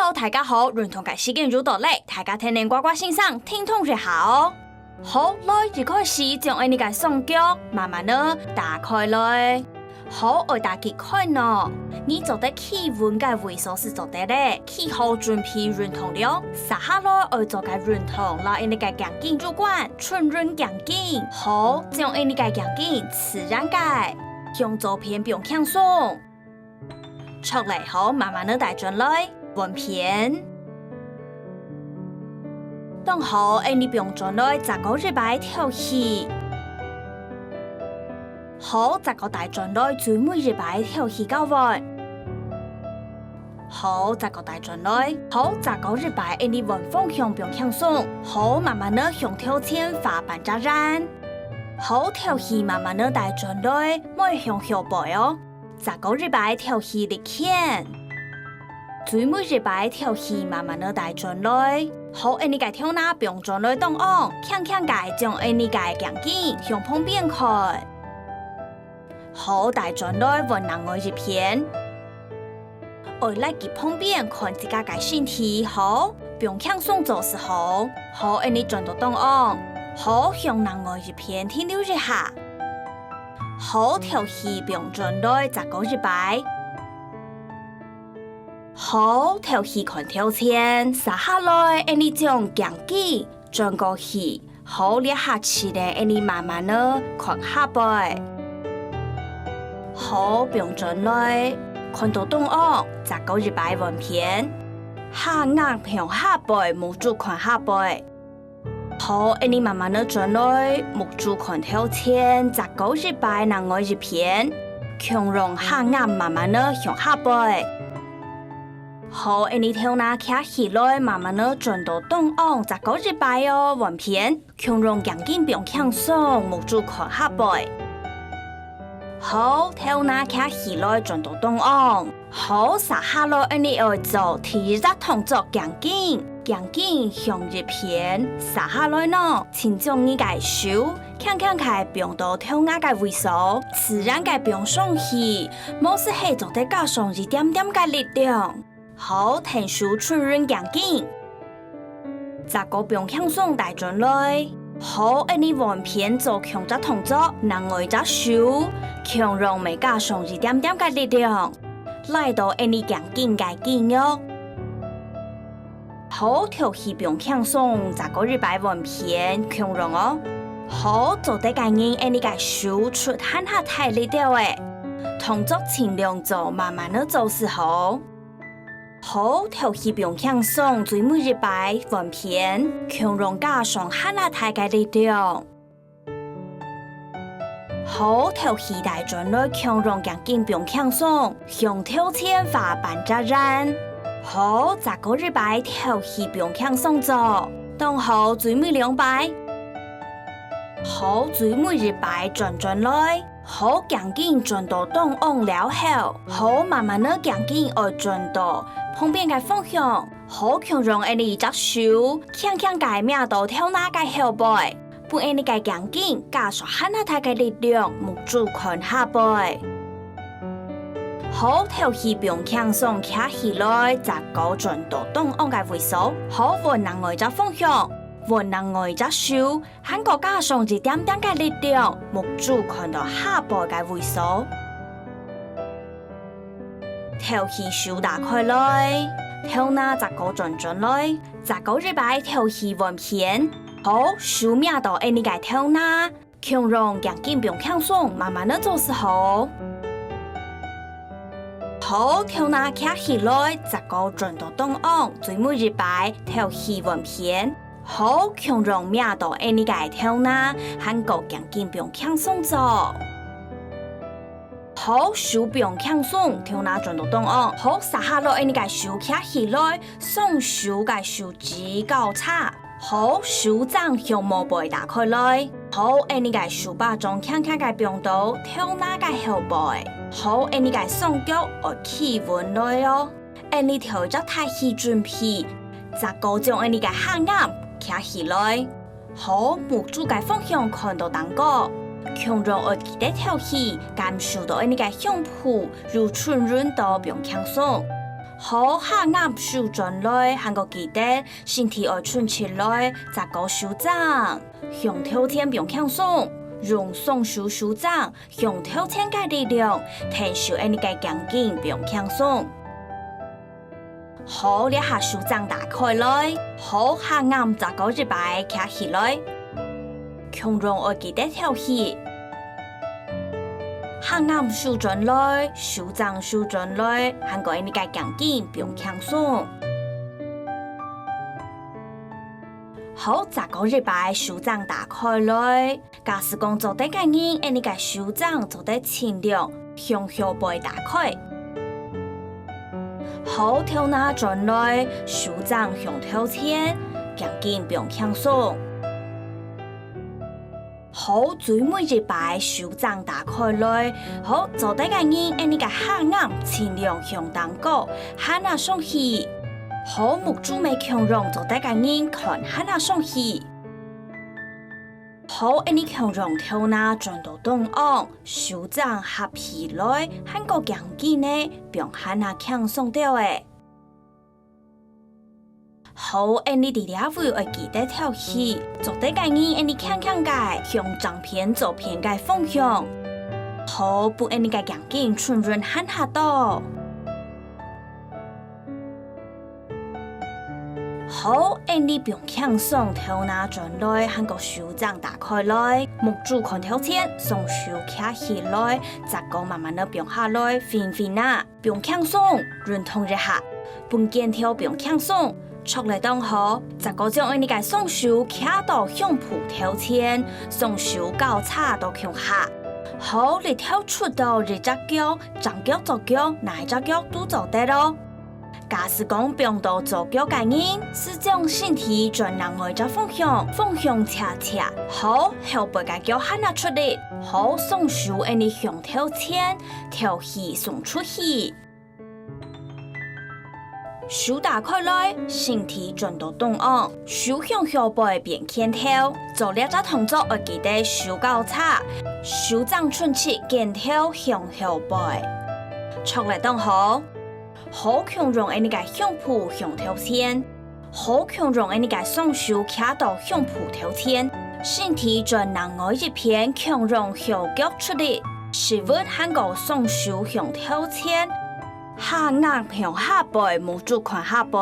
Hello， 大家好，认同嘅時間如到嚟，大家聽聽呱呱先生，聽同學好。好，來一開始將我哋嘅雙腳慢慢地打開來。好，我大家看咯，你做得氣溫嘅位數是做得咧，氣候準備認同了。撒下來我做嘅認同，攞我哋嘅環境主管，純潤環境。好，將我哋嘅環境自然嘅，用照片不用輕鬆。出嚟後，慢慢地帶進來。文片，當好，你不用進來，這個日擺跳戲。好，這個帶進來，最每日擺跳戲教完。好，這個帶進來，好，這個日擺你文風向不用輕鬆。好，慢慢地向跳前發板扎然。好，跳戲慢慢地帶進來，莫向後背哦。這個日擺跳戲的看。最每日擺跳戲慢慢地帶進來，好，你嘅跳哪不用進來動昂，輕輕嘅將你嘅環境向旁邊看，好帶進來溫能我一片，我嚟佢旁邊看自家嘅身體，好，不用輕鬆就是好，好，你轉到動昂，好向能我一片停留一下，好跳戲不用進來，這個日擺。好，跳戲看跳前，撒下來，你將環境轉過去，好，你下次咧，你慢慢地看下背，好，不用轉來，看到東岸，這個日擺文片，下眼向下背，目珠看下背，好，你慢慢地轉來，目珠看跳前，這個日擺能我一片，強容下眼慢慢地向下背。好，你跳哪卡起來，慢慢地轉到東岸，這個日擺哦，文片，強容環境不用輕鬆，目珠看下背。好，跳哪卡起來，轉到東岸，好，撒下來你要做第一動作環境向一片，撒下來呢，請將你嘅手輕輕嘅不用到跳哪嘅位數，自然嘅不用鬆氣，冇事係做得加上一點點嘅力量。好，停手純潤環境，這個不用輕鬆帶進來。好，你文片做強隻動作，能愛隻手，強容未加上一點點嘅力量，來到你環境嘅肌肉。好，跳戲不用輕鬆，這個日擺文片強容哦。好，做得嘅人，你嘅手出很下太力掉誒，動作盡量做，慢慢地做是好。好，跳戲不用輕鬆，最每日擺文片，強容加上很下太嘅力量。好，跳戲帶進來，強容環境不用輕鬆，向跳前發板扎然。好，這個日擺跳戲不用輕鬆做，當好最每兩擺。好，最每日擺轉進來。好，環境轉到東岸了後，好慢慢地環境要轉到旁邊嘅方向，好強容你隻手輕輕嘅瞄到跳哪嘅後背，幫你嘅環境加上很大嘅力量，目珠看下背。好，跳戲不用輕鬆卡起來，這個轉到東岸嘅位數，好溫能外隻方向。溫能外隻手，韓國加上一點點嘅力量，目珠看到下背嘅位數。跳起手打開來，跳哪這個轉進來，這個日擺跳起文片，好手瞄到你嘅跳哪，強容環境不用輕鬆，慢慢地做是好。好，跳哪卡起來，這個轉到東岸，最每日擺跳起文片。好，強容瞄到你嘅跳哪，韓國環境不用輕鬆做。好，手不用輕鬆，跳哪轉到東岸。好，撒下來你嘅手卡起來，雙手嘅手指交叉。好，手掌向毛背打開來。好，你嘅手把將輕輕嘅放到跳哪嘅後背。好，你嘅雙腳要企穩來哦。你跳隻太極準備，這個將你嘅下眼卡起來，好，目珠嘅方向看到蛋糕，強容我記得跳起，感受到你嘅胸脯如春潤到不用輕鬆。好下眼手转来，还个记得身体要顺起来，再个手掌，向头天并轻松，用双手手掌向头天嘅力量，提手安尼嘅强劲并轻松。好，两下手掌打开来，好下眼再个日摆卡起来，强壮要记得跳起。下眼手转来，手掌手转来，还个你个强劲并轻松。好，再个日摆手掌打开来，假使讲做得个人，你个手掌做得轻量，向后背打开。好，头拿转来，手掌向头前，强劲并轻松。好，最尾一摆手掌打开来，好，做得个人，你个下眼尽量向东高，下那上去。好，目珠眉强壮，做得个人看下那上去。好，你强壮头拿转到东岸，手掌合起来，很个强劲呢，并下那轻松掉诶。好，你伫遐位会记得跳起，做得个人，你轻轻介向正片左片介方向。好，不你介强劲，顺顺喊下到。好，你并轻松头拿转来，喊个手掌打开来，目珠看头前，双手卡起来，再个慢慢的并下来，fin fin啊，并轻松，润通一下，半肩条并轻松。出来当好，再个将你个双手卡到向蹼头前，双手交叉到向下。好，你跳出到一只脚，上脚左脚，哪一只脚都做得咯。假使讲并到左脚个人，是将身体转另外一只方向斜斜。好，后背个脚喊出嚟，好，双手你向头前，跳起送出去。手打开来，身体转到东岸，手向后背变肩头，做两只动作要记得手交叉，手掌顺起，肩头向后背，出来当好，好强壮你个向蹼向头前，好强壮你个双手卡到向蹼头前，身体转另外一边，强壮后脚出嚟，是否喊个双手向头前？下眼向下背，目珠看下背。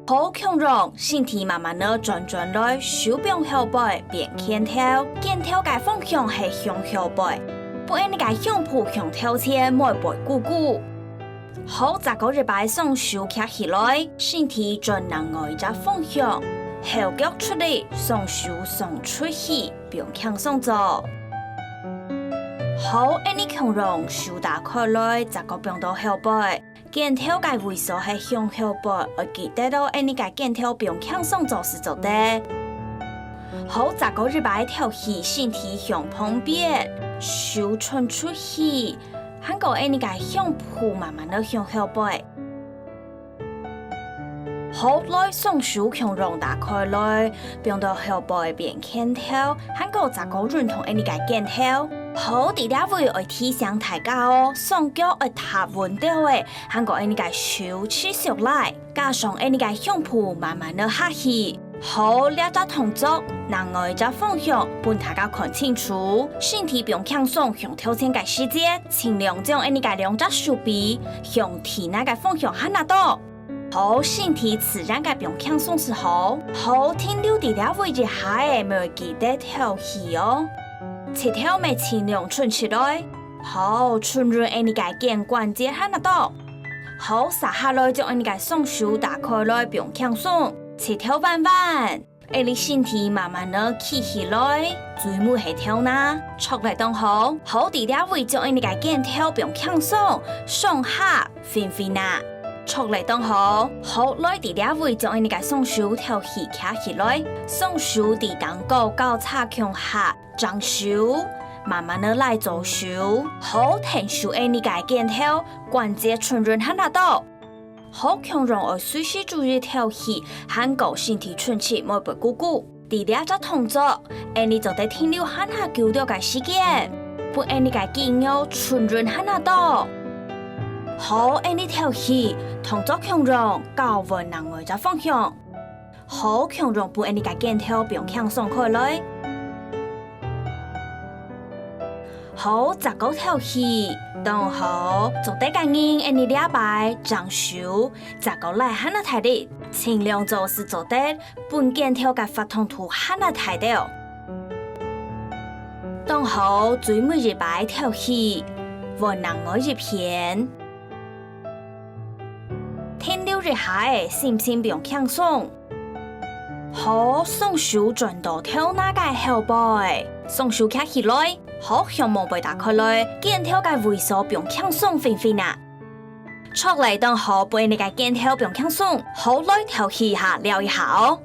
好强壮，身体慢慢的转来，手并后背变肩头，肩头嘅方向系向后背，不然你嘅向蹼向头前，每背鼓鼓。好，再个日摆双手卡起来，身体转另外一只方向，后脚出嚟，双手送出去，并轻松做。好，你强壮，手打开来，再个并到后背，肩头嘅位数系向后背，要记得到你嘅肩头并轻松做是做得。好，再个日摆跳起，身体向旁边，手伸出去，喊个你嘅向蹼慢慢的向后背。好，来双手强壮打开来，并到后背变肩头，喊个再个润同你嘅肩头。好，伫遐位要提醒大家哦，双脚要踏稳掉诶，喊个你个手持续来，加上你个向蹼慢慢的下去。好，两只动作，另外一只方向，帮大家看清楚。身体并轻松向头前个时间，尽量将你个两只手臂向天那个方向喊那到。好，身体自然个并轻松是好。好，停留伫遐位一下诶，要记得跳起哦。七条眉尽量顺起来，好，顺润你个肩关节喊得到。好，撒下来将你个双手打开来，并轻松，七条弯弯，你身体慢慢的起起来，最尾系跳哪，出来当好，好伫遐位将你个肩头并轻松，上下fin fin呐。出来当好，好来伫遐位将你个双手跳起卡起来，双手伫当高交叉向下，张手，慢慢的来左手，好停手你个肩头，关节顺润喊得到，好强壮要随时注意跳起，喊够身体顺气，莫背鼓鼓。伫遐只动作，你就得停留喊下久了个时间。不按你个肌肉纯润很多。好，按你跳起，动作强壮，高稳能外在方向。好强壮不按你个肩跳，并轻松开来。好，扎高跳起，动好，做得干硬，按你两摆，长手，扎高来很那太力，尽量做事做得，本肩跳个发动图很那太掉。动好，最每一摆跳起，稳能外一片。天溜日下，心情并轻松。好，双手转到跳那个后背，双手卡起来，好向毛背打开来，肩跳个位数并轻松飞飞呐。出嚟当好背你个肩跳并轻松，好来跳起下撩一下哦。